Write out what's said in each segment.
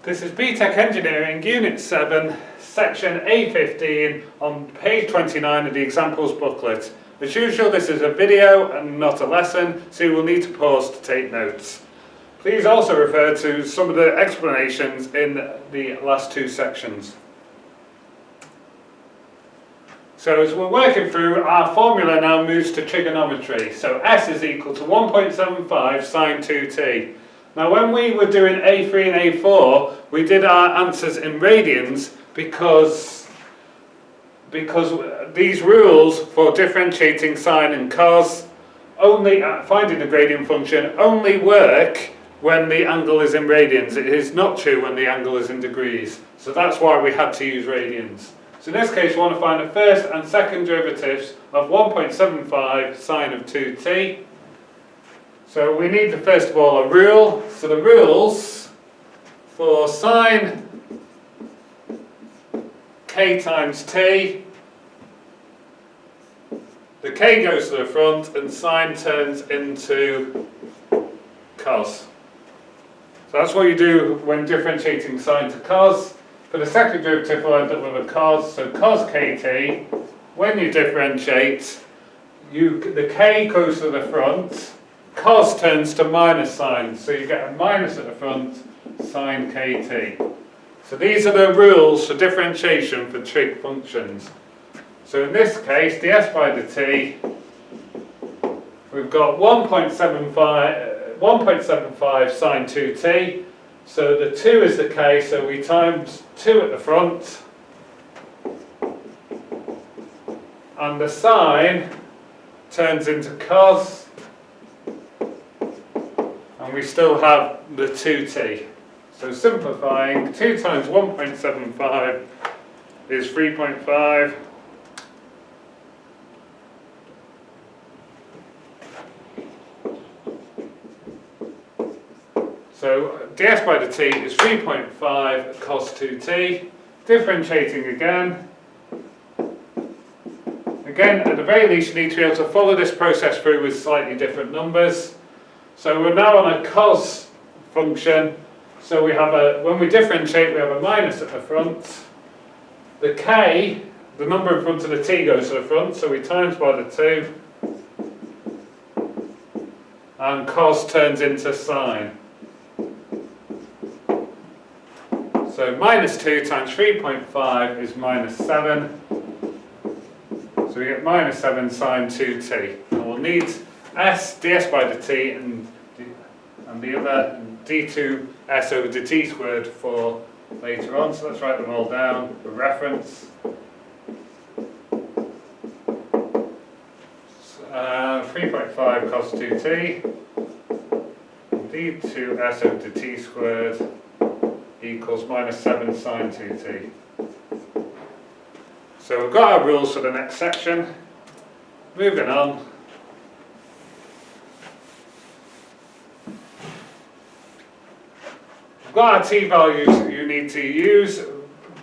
This is BTEC Engineering, Unit 7, Section A15, on page 29 of the examples booklet. As usual, this is a video and not a lesson, so you will need to pause to take notes. Please also refer to some of the explanations in the last two sections. So as we're working through, our formula now moves to trigonometry. So S is equal to 1.75 sine 2t. Now when we were doing A3 and A4, we did our answers in radians because these rules for differentiating sine and cos, only finding the gradient function, only work when the angle is in radians. It is not true when the angle is in degrees. So that's why we had to use radians. So in this case, we want to find the first and second derivatives of 1.75 sine of 2t. So we need, first of all, a rule. So the rules for sine k times t, the k goes to the front and sine turns into cos. So that's what you do when differentiating sine to cos. For the second derivative, we'll end up with a cos. So cos kt, when you differentiate, the k goes to the front, cos turns to minus sine, so you get a minus at the front, sine kt. So these are the rules for differentiation for trig functions. So in this case, ds by dt, we've got 1.75 sine 2t. So the 2 is the k, so we times 2 at the front, and the sine turns into cos, and we still have the 2t. So simplifying, 2 times 1.75 is 3.5. So ds by dt is 3.5 cos 2t. Differentiating again. Again, at the very least, you need to be able to follow this process through with slightly different numbers. So we're now on a cos function. So we have when we differentiate, we have a minus at the front. The k, the number in front of the t, goes to the front, so we times by the 2. And cos turns into sine. So minus 2 times 3.5 is minus 7. So we get minus 7 sine 2t. And we'll need s ds by dt and the other d2s over dt squared for later on. So let's write them all down for reference. 3.5 cos 2t, d2s over dt squared equals minus 7 sine 2t. So we've got our rules for the next section. Moving on. We've got our t values that you need to use.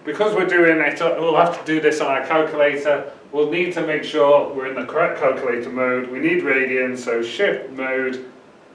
Because we're doing it, we'll have to do this on our calculator. We'll need to make sure we're in the correct calculator mode. We need radians, so shift mode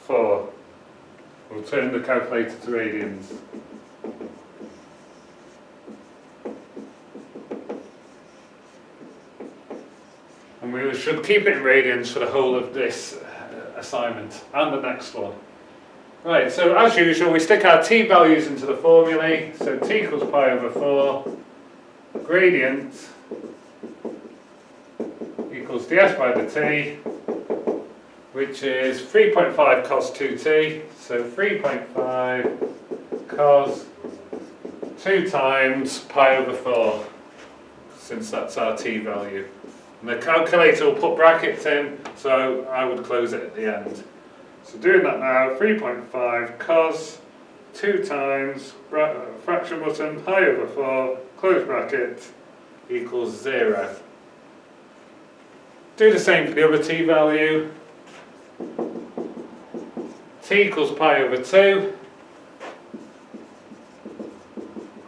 4. We'll turn the calculator to radians. And we should keep it in radians for the whole of this assignment and the next one. Right, so as usual, we stick our t values into the formulae. So t equals pi over 4, gradient equals ds by dt, which is 3.5 cos 2t. So 3.5 cos 2 times pi over 4, since that's our t value. And the calculator will put brackets in, so I would close it at the end. So doing that now, 3.5 cos 2 times fraction button pi over 4, close bracket, equals 0. Do the same for the other t value. T equals pi over 2.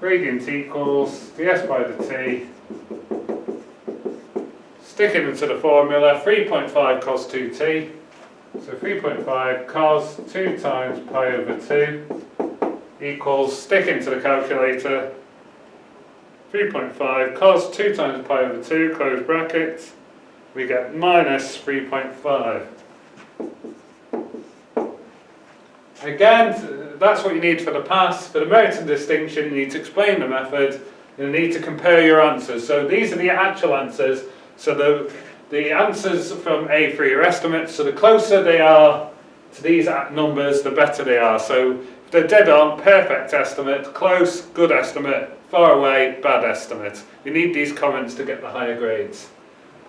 Gradient equals ds by dt. Sticking into the formula, 3.5 cos 2t. So 3.5 cos 2 times pi over 2 equals, stick into the calculator, 3.5 cos 2 times pi over 2, close brackets, we get minus 3.5. Again, that's what you need for the pass. For the merit and distinction, you need to explain the method, you need to compare your answers. So these are the actual answers. So the answers from A3 are estimates, so the closer they are to these numbers, the better they are. So if they're dead on, perfect estimate, close, good estimate, far away, bad estimate. You need these comments to get the higher grades.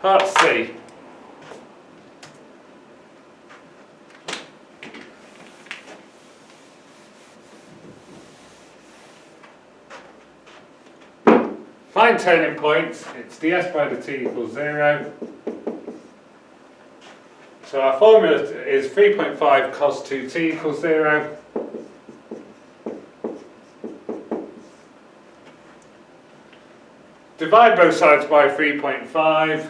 Part C. Find turning points. It's ds by dt equals 0. So our formula is 3.5 cos 2t equals 0. Divide both sides by 3.5.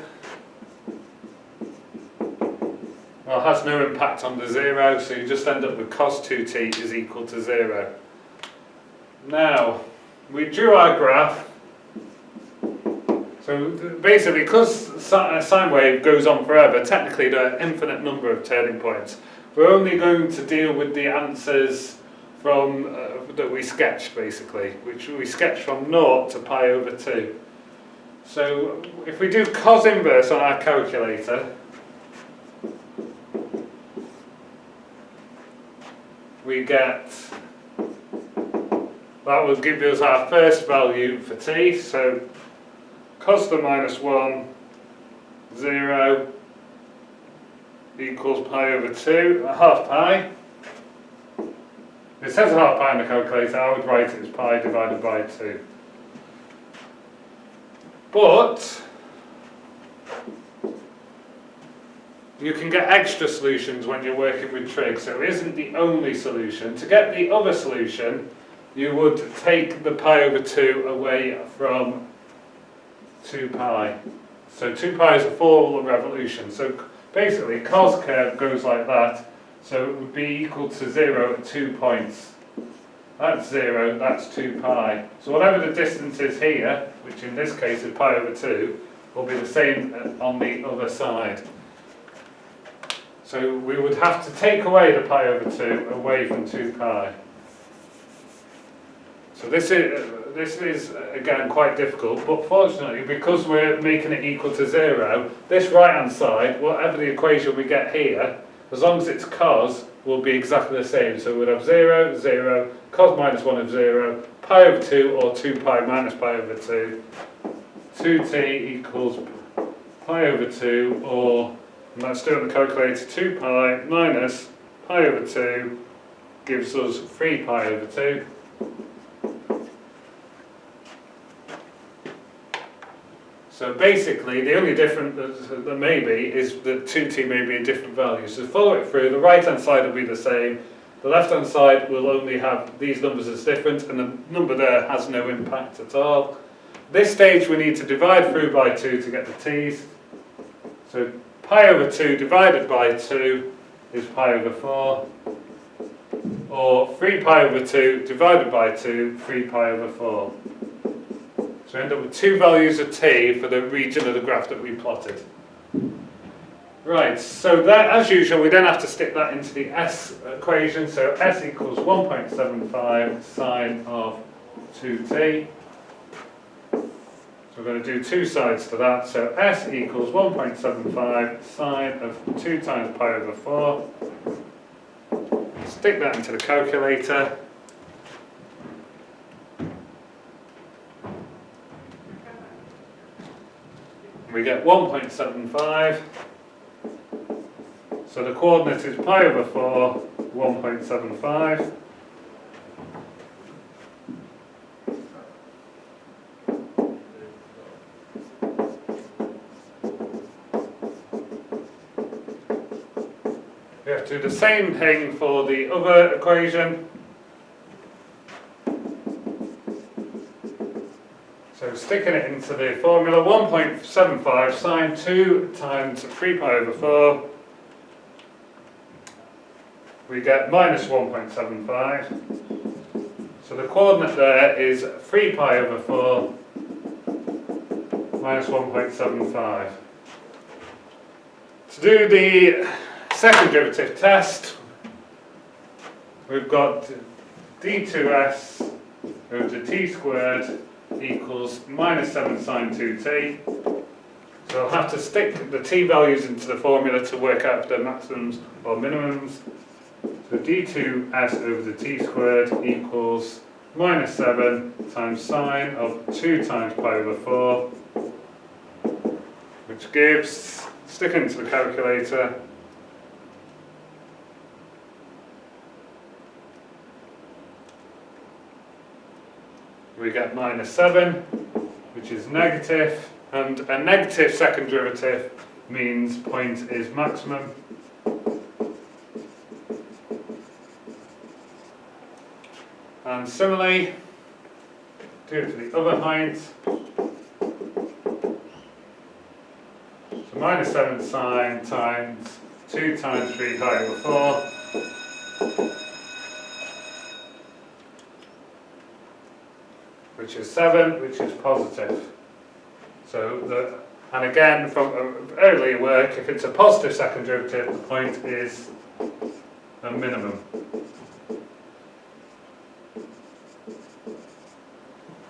Well, it has no impact on the 0, so you just end up with cos 2t is equal to 0. Now, we drew our graph. So basically, because a sine wave goes on forever, technically there are an infinite number of turning points. We're only going to deal with the answers from that we sketched, basically, which we sketched from 0 to pi over 2. So if we do cos inverse on our calculator, we get, that will give us our first value for t. So cos the minus 1, 0 equals pi over 2, half pi. It says half pi in the calculator, I would write it as pi divided by 2. But you can get extra solutions when you're working with trig, so it isn't the only solution. To get the other solution, you would take the pi over 2 away from 2 pi. So 2 pi is a full revolution. So basically, cos curve goes like that. So it would be equal to 0 at 2 points. That's 0, that's 2 pi. So whatever the distance is here, which in this case is pi over 2, will be the same on the other side. So we would have to take away the pi over 2 away from 2 pi. So this is again quite difficult, but fortunately, because we're making it equal to 0, this right hand side, whatever the equation we get here, as long as it's cos, will be exactly the same. So we'd have 0, 0, cos minus 1 of 0, pi over 2 or 2 pi minus pi over 2, 2t equals pi over 2, or, and let's do it on the calculator, 2 pi minus pi over 2 gives us 3 pi over 2. So basically, the only difference that may be is that 2t may be a different value. So follow it through, the right hand side will be the same, the left hand side will only have these numbers as different, and the number there has no impact at all. This stage we need to divide through by 2 to get the t's. So pi over 2 divided by 2 is pi over 4, or 3 pi over 2 divided by 2, 3 pi over 4. So we end up with 2 values of t for the region of the graph that we plotted. Right, so that, as usual, we then have to stick that into the s equation. So s equals 1.75 sine of 2t. So we're going to do 2 sides to that. So s equals 1.75 sine of 2 times pi over 4. Stick that into the calculator. We get 1.75. So the coordinate is pi over 4, 1.75. We have to do the same thing for the other equation. So sticking it into the formula, 1.75 sine 2 times 3 pi over 4, we get minus 1.75. So the coordinate there is 3 pi over 4 minus 1.75. To do the second derivative test, we've got d2s over t squared equals minus 7 sine 2t. So I'll have to stick the t values into the formula to work out the maximums or minimums. So d2s over the t squared equals minus 7 times sine of 2 times pi over 4, which gives, stick into the calculator, we get minus 7, which is negative, and a negative second derivative means point is maximum. And similarly, do it for the other height. So minus 7 sine times 2 times 3 pi over 4. Which is 7, which is positive. So, and again, from earlier work, if it's a positive second derivative, the point is a minimum.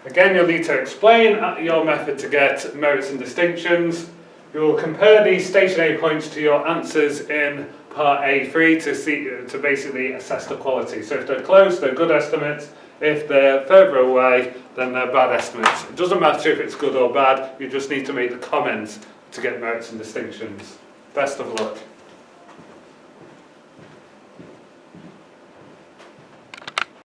Again, you'll need to explain your method to get merits and distinctions. You'll compare these stationary points to your answers in part A3 to basically assess the quality. So if they're close, they're good estimates. If they're further away, then they're bad estimates. It doesn't matter if it's good or bad, you just need to make the comments to get merits and distinctions. Best of luck.